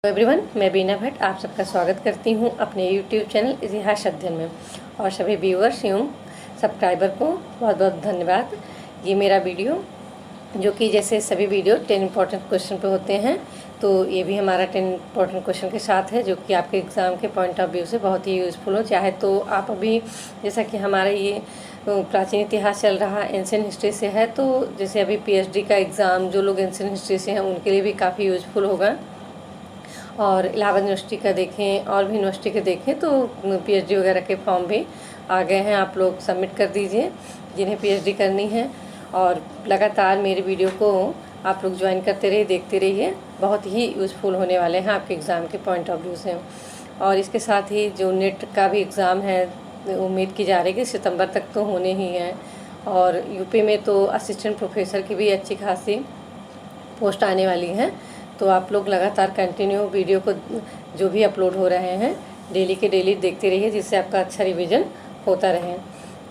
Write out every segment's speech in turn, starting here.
Everyone, मैं बीना भट्ट आप सबका स्वागत करती हूं अपने यूट्यूब चैनल इतिहास अध्ययन में। और सभी व्यूअर्स एवं सब्सक्राइबर को बहुत बहुत धन्यवाद। ये मेरा वीडियो जो कि जैसे सभी वीडियो 10 इंपॉर्टेंट क्वेश्चन पे होते हैं, तो ये भी हमारा 10 इंपॉर्टेंट क्वेश्चन के साथ है, जो कि आपके एग्ज़ाम के पॉइंट ऑफ व्यू से बहुत ही यूज़फुल हो। चाहे तो आप अभी जैसा कि हमारा ये प्राचीन इतिहास चल रहा एंशिएंट हिस्ट्री से है, तो जैसे अभी पीएचडी का एग्ज़ाम जो लोग एंशिएंट हिस्ट्री से हैं उनके लिए भी काफ़ी यूज़फुल होगा। और इलाहाबाद यूनिवर्सिटी का देखें और भी यूनिवर्सिटी के देखें तो पीएचडी वगैरह के फॉर्म भी आ गए हैं, आप लोग सबमिट कर दीजिए जिन्हें पीएचडी करनी है। और लगातार मेरे वीडियो को आप लोग ज्वाइन करते रहिए, देखते रहिए, बहुत ही यूज़फुल होने वाले हैं आपके एग्ज़ाम के पॉइंट ऑफ व्यू से। और इसके साथ ही जो नेट का भी एग्ज़ाम है, उम्मीद की जा रही है कि सितंबर तक तो होने ही है। और यूपी में तो असिस्टेंट प्रोफेसर की भी अच्छी खासी पोस्ट आने वाली है। तो आप लोग लगातार कंटिन्यू वीडियो को जो भी अपलोड हो रहे हैं डेली के डेली देखते रहिए, जिससे आपका अच्छा रिवीजन होता रहे।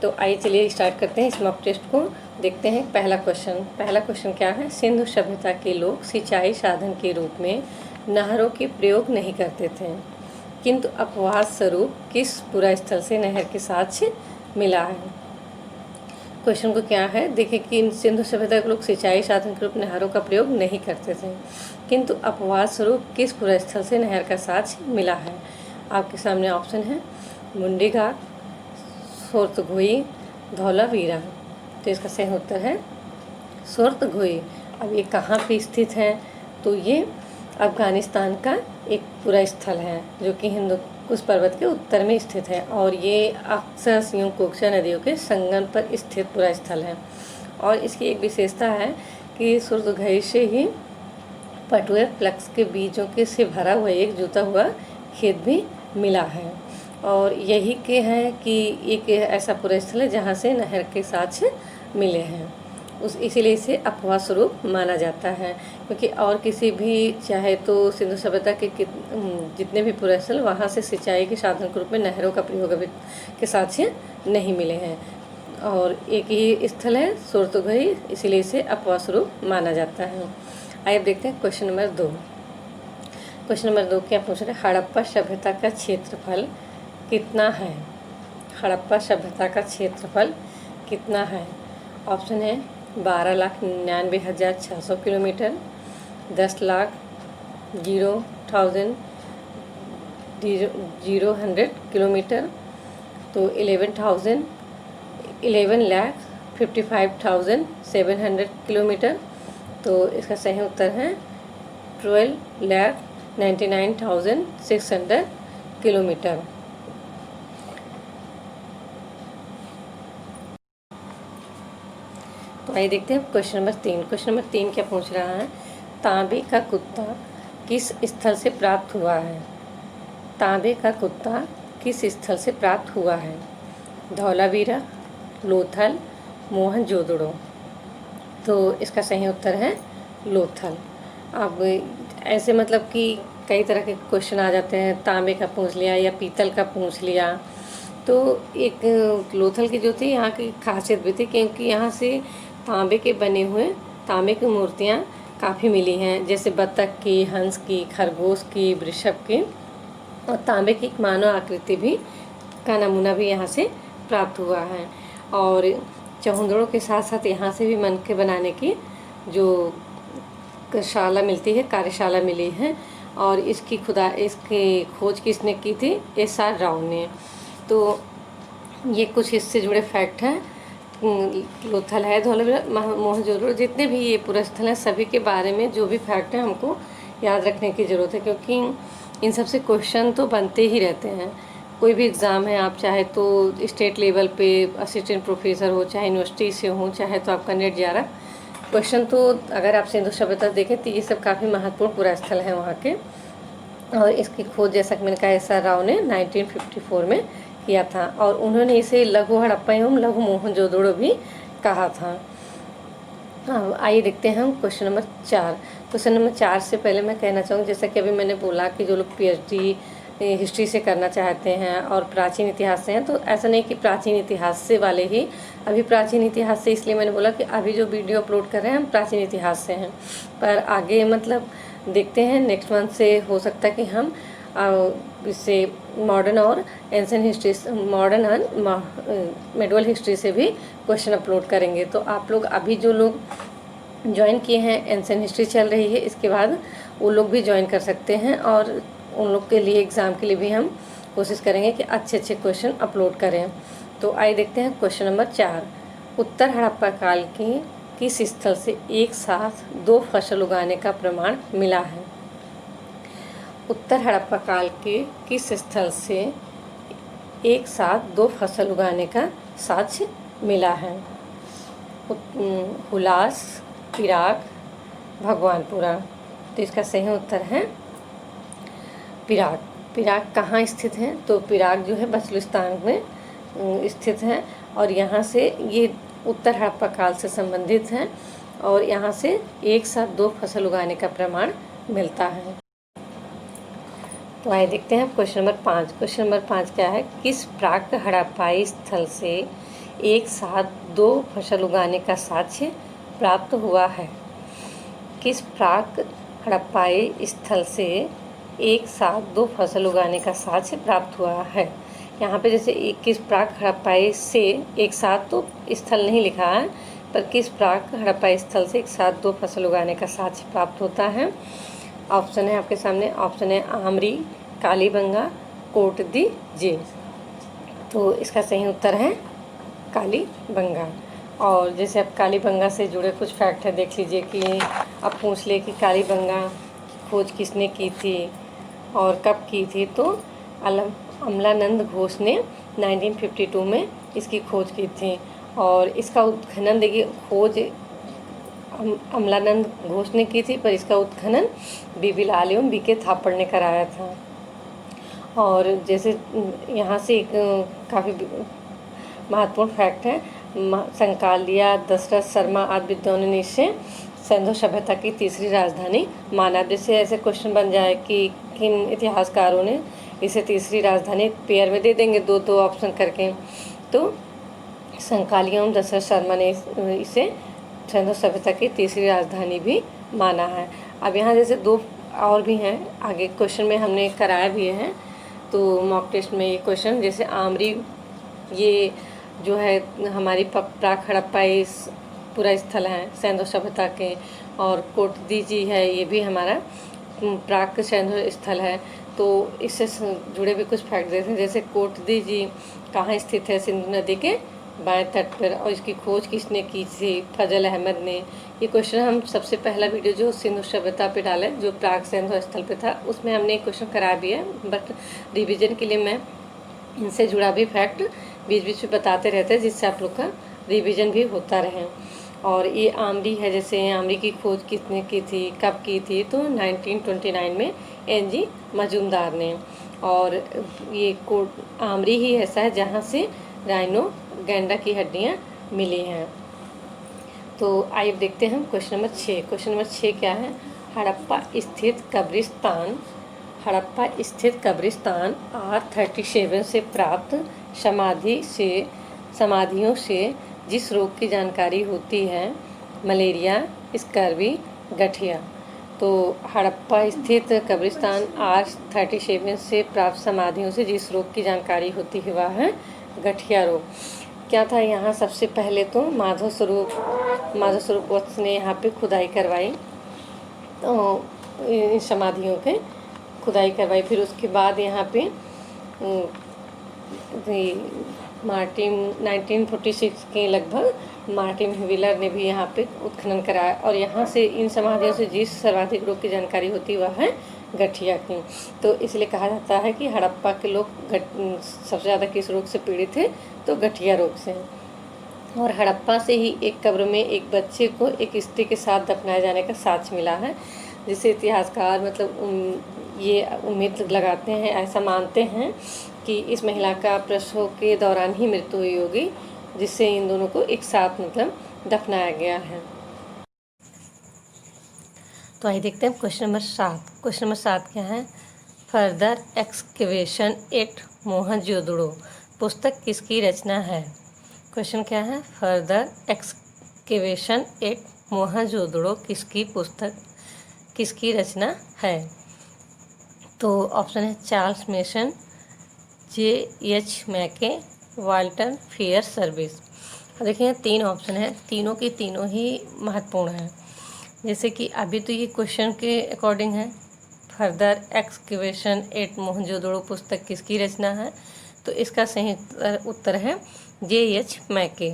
तो आइए चलिए स्टार्ट करते हैं इस मॉक टेस्ट को। देखते हैं पहला क्वेश्चन क्या है। सिंधु सभ्यता के लोग सिंचाई साधन के रूप में नहरों के प्रयोग नहीं करते थे, किंतु अपवाद स्वरूप किस पुरा स्थल से नहर के साक्ष्य मिला है। क्वेश्चन को क्या है, देखिए कि सिंधु सभ्यता के लोग सिंचाई साधन के रूप में नहरों का प्रयोग नहीं करते थे, किंतु अपवाद स्वरूप किस पुरा स्थल से नहर का साक्ष्य मिला है। आपके सामने ऑप्शन है मुंडी घाट, सोरतघोई, धौलावीरा। तो इसका सही उत्तर है सोरतघोई। अब ये कहाँ पे स्थित है, तो ये अफगानिस्तान का एक पुरा स्थल है जो कि हिंदुकुश पर्वत के उत्तर में स्थित है। और ये अक्सर एवं कोकसा नदियों के संगम पर स्थित पुरा स्थल है। और इसकी एक विशेषता है कि सोरतघोई से ही पटुए फ्लक्स के बीजों के से भरा हुआ एक जुता हुआ खेत भी मिला है। और यही के हैं कि एक ऐसा पुरा स्थल है जहाँ से नहर के साक्ष्य मिले हैं, इसीलिए इसे अपवाद स्वरूप माना जाता है। क्योंकि और किसी भी चाहे तो सिंधु सभ्यता के जितने भी पुरा स्थल वहाँ से सिंचाई के साधन के रूप में नहरों का प्रयोग अभी के साक्ष्य नहीं मिले हैं। और एक ही स्थल है सोरतघोई, इसीलिए इसे अपवाद स्वरूप माना जाता है। आइए देखते हैं क्वेश्चन नंबर 2। क्वेश्चन नंबर 2 क्या पूछ रहे हैं, हड़प्पा सभ्यता का क्षेत्रफल कितना है। हड़प्पा सभ्यता का क्षेत्रफल कितना है। ऑप्शन है 12,99,600 किलोमीटर, 10,00,000 किलोमीटर, तो 11,55,700 किलोमीटर। तो इसका सही उत्तर है 12,99,600 किलोमीटर। तो आइए देखते हैं क्वेश्चन नंबर 3। क्वेश्चन नंबर 3 क्या पूछ रहा है, तांबे का कुत्ता किस स्थल से प्राप्त हुआ है। तांबे का कुत्ता किस स्थल से प्राप्त हुआ है। धौलावीरा, लोथल, मोहनजोदड़ो। तो इसका सही उत्तर है लोथल। अब ऐसे मतलब कि कई तरह के क्वेश्चन आ जाते हैं, तांबे का पूछ लिया या पीतल का पूछ लिया। तो एक लोथल की जो थी यहाँ की खासियत भी थी, क्योंकि यहाँ से तांबे के बने हुए तांबे की मूर्तियाँ काफ़ी मिली हैं, जैसे बत्तख की, हंस की, खरगोश की, वृषभ की। और तांबे की एक मानव आकृति भी का नमूना भी यहाँ से प्राप्त हुआ है। और चौहंदड़ों के साथ साथ यहाँ से भी मनके बनाने की जो शाला मिलती है, कार्यशाला मिली है। और इसकी खोज किसने की थी, SR राव ने। तो ये कुछ इससे जुड़े फैक्ट हैं। लोथल है, धौलावीरा, मोहनजोदड़ो, जितने भी ये पुरा स्थल हैं सभी के बारे में जो भी फैक्ट हैं हमको याद रखने की ज़रूरत है, क्योंकि इन सब से क्वेश्चन तो बनते ही रहते हैं। कोई भी एग्ज़ाम है, आप चाहे तो स्टेट लेवल पे असिस्टेंट प्रोफेसर हो, चाहे यूनिवर्सिटी से हो, चाहे तो आपका नेट JRF, क्वेश्चन तो अगर आप सिंधु सभ्यता देखें तो ये सब काफ़ी महत्वपूर्ण पुरा स्थल हैं वहाँ के। और इसकी खोज जैसा कि मैंने कहा SR राव ने 1954 में किया था। और उन्होंने इसे लघु हड़प्पा एवं लघु मोहनजोदड़ो भी कहा था। आइए देखते हैं हम क्वेश्चन नंबर 4। क्वेश्चन नंबर 4 से पहले मैं कहना चाहूँगी, जैसा कि अभी मैंने बोला कि जो लोग PhD हिस्ट्री से करना चाहते हैं और प्राचीन इतिहास से हैं, तो ऐसा नहीं कि प्राचीन इतिहास से वाले ही अभी प्राचीन इतिहास से, इसलिए मैंने बोला कि अभी जो वीडियो अपलोड कर रहे हैं हम प्राचीन इतिहास से हैं, पर आगे मतलब देखते हैं नेक्स्ट मंथ से हो सकता है कि हम इससे मॉडर्न और ancient history, modern and medieval history से भी क्वेश्चन अपलोड करेंगे। तो आप लोग अभी जो लोग ज्वाइन किए हैं, एंशिएंट हिस्ट्री चल रही है, इसके बाद वो लोग भी ज्वाइन कर सकते हैं और उन लोग के लिए एग्ज़ाम के लिए भी हम कोशिश करेंगे कि अच्छे अच्छे क्वेश्चन अपलोड करें। तो आइए देखते हैं क्वेश्चन नंबर 4। उत्तर हड़प्पा काल की किस स्थल से एक साथ 2 फसल उगाने का प्रमाण मिला है? उत्तर हड़प्पा काल के किस स्थल से एक साथ 2 फसल उगाने का साक्ष्य मिला है? हुलास, पिराक, भगवानपुरा। तो इसका सही उत्तर है पिराक। पिराक कहाँ स्थित है? तो पिराक जो है बलूचिस्तान में स्थित है और यहाँ से ये उत्तर हड़प्पा काल से संबंधित है और यहाँ से एक साथ 2 फसल उगाने का प्रमाण मिलता है। तो आइए देखते हैं क्वेश्चन नंबर 5। क्वेश्चन नंबर 5 क्या है? किस प्राक हड़प्पाई स्थल से एक साथ 2 फसल उगाने का साक्ष्य प्राप्त हुआ है? किस प्राक हड़प्पाई स्थल से एक साथ 2 फसल उगाने का साक्ष्य प्राप्त हुआ है? यहाँ पे जैसे किस प्राक हड़प्पाई से एक साथ तो स्थल नहीं लिखा है, पर किस प्राक हड़प्पाई स्थल से एक साथ 2 फसल उगाने का साक्ष्य प्राप्त होता है। ऑप्शन है आपके सामने। ऑप्शन है आमरी, कालीबंगा, कोटदी जी। तो इसका सही उत्तर है कालीबंगा। और जैसे अब कालीबंगा से जुड़े कुछ फैक्ट है, देख लीजिए कि अब पूछ ले कि कालीबंगा की खोज किसने की थी और कब की थी। तो अमलानंद घोष ने 1952 में इसकी खोज की थी और इसका उत्खनन देखिए, खोज अमलानंद घोष ने की थी पर इसका उत्खनन बीबी लाल एवं बीके थापड़ ने कराया था। और जैसे यहाँ से एक काफ़ी महत्वपूर्ण फैक्ट है, संकालिया, दशरथ शर्मा आदि विद्वानों ने इसे सिंधु सभ्यता की तीसरी राजधानी माना। जैसे ऐसे क्वेश्चन बन जाए कि किन इतिहासकारों ने इसे तीसरी राजधानी, पेयर में दे देंगे 2-2 ऑप्शन करके। तो संकालिया एवं दशरथ शर्मा ने इसे सिंधु सभ्यता की तीसरी राजधानी भी माना है। अब यहाँ जैसे 2 और भी हैं, आगे क्वेश्चन में हमने कराया भी है तो मॉक टेस्ट में ये क्वेश्चन, जैसे आमरी ये जो है हमारी प्राक हड़प्पाई पूरा स्थल है सिंधु सभ्यता के, और कोटदी जी है ये भी हमारा प्राक सिंधु स्थल है। तो इससे जुड़े भी कुछ फैक्ट देते हैं, जैसे कोटदी जी कहाँ स्थित है? सिंधु नदी के बाएं तट पर। और इसकी खोज किसने की थी? फजल अहमद ने। ये क्वेश्चन हम सबसे पहला वीडियो जो सिंधु सभ्यता पे डाले, जो प्राक सिंधु स्थल पे था, उसमें हमने एक क्वेश्चन करा भी है, बट रिवीजन के लिए मैं इनसे जुड़ा भी फैक्ट बीच बीच में बताते रहते हैं जिससे आप लोग का रिवीजन भी होता रहे। और ये आमरी है, जैसे आमरी की खोज किसने की थी, कब की थी? तो 1929 में NG मजूमदार ने। और ये आमरी ही ऐसा है जहाँ से राइनो गैंडा की हड्डियाँ मिली हैं। तो आइए देखते हैं हम क्वेश्चन नंबर 6। क्वेश्चन नंबर 6 क्या है? हड़प्पा स्थित कब्रिस्तान, हड़प्पा स्थित कब्रिस्तान R37 से प्राप्त समाधियों से जिस रोग की जानकारी होती है, मलेरिया, स्कर्वी, गठिया। तो हड़प्पा स्थित कब्रिस्तान R37 से प्राप्त समाधियों से जिस रोग की जानकारी होती है वह है गठिया रोग। क्या था यहाँ? सबसे पहले तो माधव स्वरूप वत्स ने यहाँ पे खुदाई करवाई, तो इन समाधियों के खुदाई करवाई। फिर उसके बाद यहाँ पे मार्टिन 1946 के लगभग मार्टिन व्हीलर ने भी यहाँ पे उत्खनन कराया और यहाँ से इन समाधियों से जिस सर्वाधिक रोग की जानकारी होती है वह है गठिया की। तो इसलिए कहा जाता है कि हड़प्पा के लोग सबसे ज़्यादा किस रोग से पीड़ित थे? तो गठिया रोग से। और हड़प्पा से ही एक कब्र में एक बच्चे को एक स्त्री के साथ दफनाए जाने का साक्ष्य मिला है, जिसे इतिहासकार मतलब ये उम्मीद लगाते हैं, ऐसा मानते हैं कि इस महिला का प्रसव के दौरान ही मृत्यु हुई होगी, जिससे इन दोनों को एक साथ मतलब दफनाया गया है। तो आइए देखते हैं क्वेश्चन नंबर 7। क्वेश्चन नंबर 7 क्या है? फर्दर एक्सकेवेशन एट मोहनजोदड़ो पुस्तक किसकी रचना है? क्वेश्चन क्या है? फर्दर एक्सकेवेशन एट मोहनजोदड़ो किसकी पुस्तक किसकी रचना है? तो ऑप्शन है चार्ल्स मेसन, J.H. मैके, वाल्टर फेयर सर्विस। देखिए 3 ऑप्शन हैं, तीनों के तीनों ही महत्वपूर्ण हैं। जैसे कि अभी तो ये क्वेश्चन के अकॉर्डिंग है, फर्दर एक्सकेवेशन एट मोहनजोदड़ो पुस्तक किसकी रचना है? तो इसका सही उत्तर है J.H. मैके।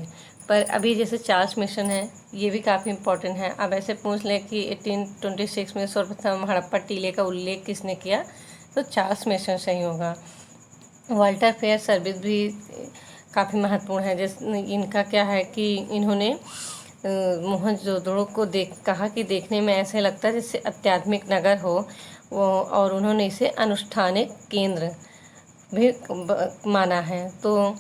पर अभी जैसे चार्ल्स मिशन है, ये भी काफ़ी इम्पोर्टेंट है। अब ऐसे पूछ लें कि 1826 में सर्वप्रथम हड़प्पा टीले का उल्लेख किसने किया? तो चार्ल्स मिशन सही होगा। वाल्टर फेयर सर्विस भी काफ़ी महत्वपूर्ण है। जैसे इनका क्या है कि इन्होंने मोहनजोदड़ो को कहा कि देखने में ऐसे लगता है जैसे अत्याधुनिक नगर हो, और उन्होंने इसे अनुष्ठानिक केंद्र भी माना है। तो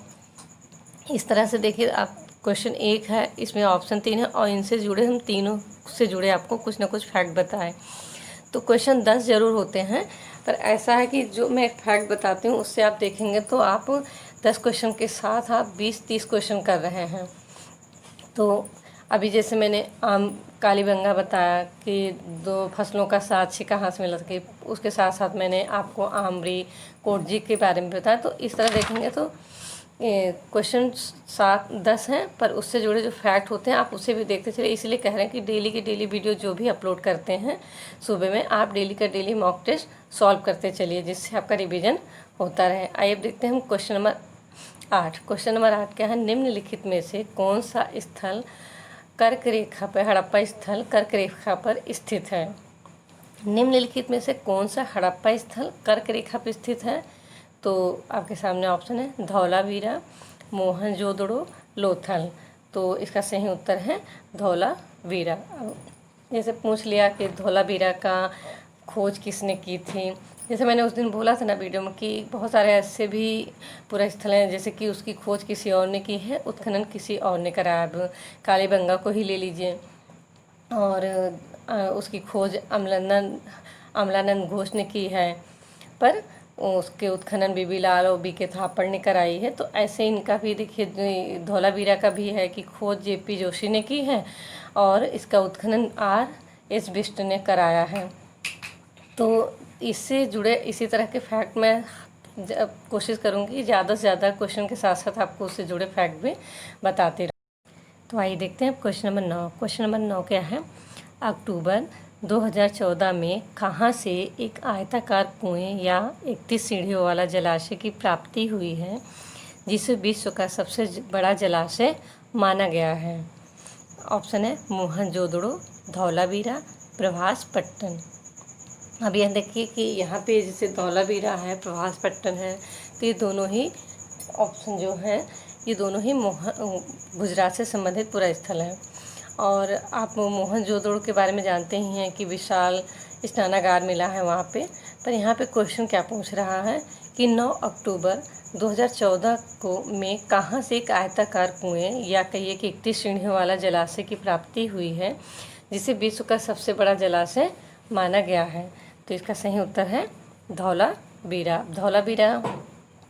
इस तरह से देखिए आप, क्वेश्चन 1 है, इसमें ऑप्शन 3 है, और इनसे जुड़े हम तीनों से जुड़े आपको कुछ ना कुछ फैक्ट बताए। तो क्वेश्चन 10 ज़रूर होते हैं, पर ऐसा है कि जो मैं एक फैक्ट बताती हूँ उससे आप देखेंगे तो आप 10 क्वेश्चन के साथ आप 20-30 क्वेश्चन कर रहे हैं। तो अभी जैसे मैंने कालीबंगा बताया कि 2 फसलों का साक्ष्य कहाँ से मिला सके, उसके साथ साथ मैंने आपको आमरी कोटजी के बारे में बताया। तो इस तरह देखेंगे तो क्वेश्चन 7-10 हैं, पर उससे जुड़े जो फैक्ट होते हैं आप उसे भी देखते चलिए। इसलिए कह रहे हैं कि डेली की डेली वीडियो जो भी अपलोड करते हैं सुबह में, आप डेली का डेली मॉक टेस्ट सॉल्व करते चलिए, जिससे आपका रिवीजन होता रहे। आइए अब देखते हैं हम क्वेश्चन नंबर 8। क्वेश्चन नंबर 8 क्या है? निम्नलिखित में से कौन सा स्थल कर्क रेखा पर, हड़प्पा स्थल कर्क रेखा पर स्थित है? निम्नलिखित में से कौन सा हड़प्पा स्थल कर्क रेखा पर स्थित है? तो आपके सामने ऑप्शन है धौलावीरा, मोहनजोदड़ो, लोथल। तो इसका सही उत्तर है धौलावीरा। जैसे पूछ लिया कि धौलावीरा का खोज किसने की थी, जैसे मैंने उस दिन बोला था ना वीडियो में कि बहुत सारे ऐसे भी पूरा स्थल हैं जैसे कि उसकी खोज किसी और ने की है, उत्खनन किसी और ने कराया। अब कालीबंगा को ही ले लीजिए, और उसकी खोज अमलानंद घोष ने की है, पर उसके उत्खनन बीबी लाल और बीके थापड़ ने कराई है। तो ऐसे इनका भी देखिए धौलावीरा का भी है कि खोज जेपी जोशी ने की है, और इसका उत्खनन R.S. बिष्ट ने कराया है। तो इससे जुड़े इसी तरह के फैक्ट मैं कोशिश करूँगी ज़्यादा से ज़्यादा क्वेश्चन के साथ साथ आपको उससे जुड़े फैक्ट भी बताते रहूँ। तो आइए देखते हैं क्वेश्चन नंबर 9। क्वेश्चन नंबर 9 क्या है? अक्टूबर 2014 में कहाँ से एक आयताकार कुएं या 31 सीढ़ियों वाला जलाशय की प्राप्ति हुई है, जिसे विश्व का सबसे बड़ा जलाशय माना गया है? ऑप्शन है मोहनजोदड़ो, धौलावीरा, प्रभासपट्टन। अब यह देखिए कि यहाँ पे जैसे धौलावीरा है, प्रभासपट्टन है, तो ये दोनों ही ऑप्शन जो हैं ये दोनों ही गुजरात से संबंधित पूरा स्थल है। और आप मोहनजोदड़ो के बारे में जानते ही हैं कि विशाल स्नानागार मिला है वहाँ पे। पर यहाँ पे क्वेश्चन क्या पूछ रहा है कि 9 अक्टूबर 2014 को में कहाँ से एक आयताकार कुएं या कहिए कि 31 सीढ़ियों वाला जलाशय की प्राप्ति हुई है, जिसे विश्व का सबसे बड़ा जलाशय माना गया है? तो इसका सही उत्तर है धौलावीरा। धौलावीरा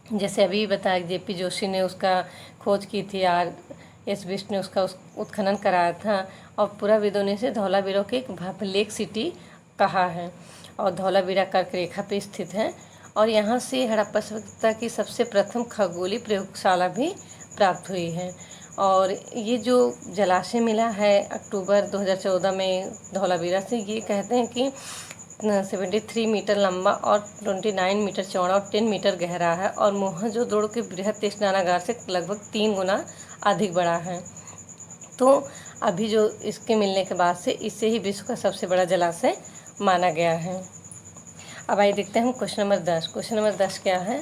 जैसे अभी बताया जेपी जोशी ने उसका खोज की थी, R.S. बिष्ट ने उसका उत्खनन कराया था, और पुराविदों ने इसे धौलावीरा के एक लेक सिटी कहा है, और धौलावीरा कर्क रेखा पे स्थित है। और यहाँ से हड़प्पा सभ्यता की सबसे प्रथम खगोलीय प्रयोगशाला भी प्राप्त हुई है। और ये जो जलाशय मिला है अक्टूबर 2014 में धौलावीरा से, ये कहते हैं कि 73 मीटर लंबा और 29 मीटर चौड़ा और 10 मीटर गहरा है, और मोहनजोदड़ो के बृहद स्नानागार से लगभग 3 गुना अधिक बड़ा है। तो अभी जो इसके मिलने के बाद से इसे ही विश्व का सबसे बड़ा जलाशय माना गया है। अब आइए देखते हैं हम क्वेश्चन नंबर 10। क्वेश्चन नंबर 10 क्या है?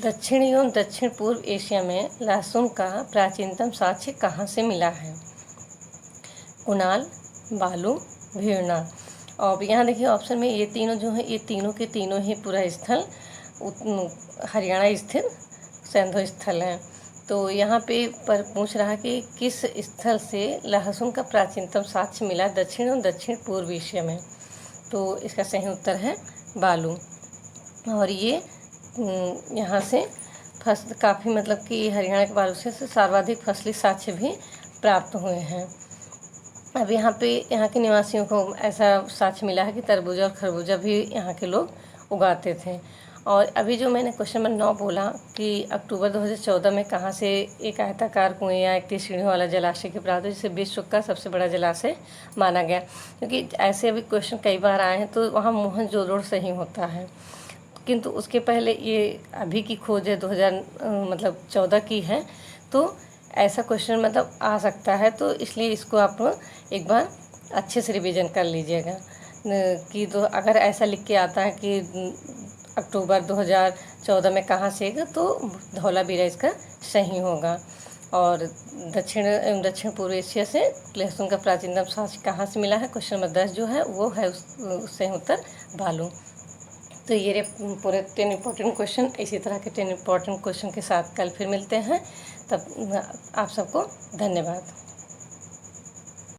दक्षिण एवं दक्षिण पूर्व एशिया में लहसुन का प्राचीनतम साक्ष्य कहाँ से मिला है? कुणाल, बालू, भीरना। और यहाँ देखिए ऑप्शन में ये तीनों जो हैं, ये तीनों के तीनों ही पूरा स्थल हरियाणा स्थित सैंधव स्थल है। तो यहाँ पे पर पूछ रहा है कि किस स्थल से लहसुन का प्राचीनतम साक्ष्य मिला दक्षिण और दक्षिण पूर्व एशिया में? तो इसका सही उत्तर है बालू। और ये यहाँ से फसल काफ़ी मतलब कि हरियाणा के बालू से सर्वाधिक फसली साक्ष्य भी प्राप्त हुए हैं। अब यहाँ के निवासियों को ऐसा साक्ष्य मिला है कि तरबूजा और खरबूजा भी यहाँ के लोग उगाते थे। और अभी जो मैंने क्वेश्चन नंबर 9 बोला कि अक्टूबर 2014 में कहाँ से एक आयताकार कुएं या एक 30 सीढ़ियों वाला जलाशय की प्राप्त हुई, जिसे विश्व का सबसे बड़ा जलाशय माना गया। क्योंकि ऐसे अभी क्वेश्चन कई बार आए हैं, तो वहाँ मोहनजोदड़ो से ही होता है, किंतु उसके पहले ये अभी की खोज है 2014 की है, तो ऐसा क्वेश्चन मतलब आ सकता है। तो इसलिए इसको आप एक बार अच्छे से रिवीजन कर लीजिएगा कि तो अगर ऐसा लिख के आता है कि अक्टूबर 2014 में कहाँ से, तो धौलावीरा इसका सही होगा। और दक्षिण पूर्व एशिया से लहसुन का प्राचीनतम साक्ष्य कहाँ से मिला है, क्वेश्चन नंबर 10 जो है वो है उससे उत्तर भालू। तो ये रे पूरे 10 इम्पोर्टेंट क्वेश्चन। इसी तरह के 10 इम्पोर्टेंट क्वेश्चन के साथ कल फिर मिलते हैं। तब आप सबको धन्यवाद।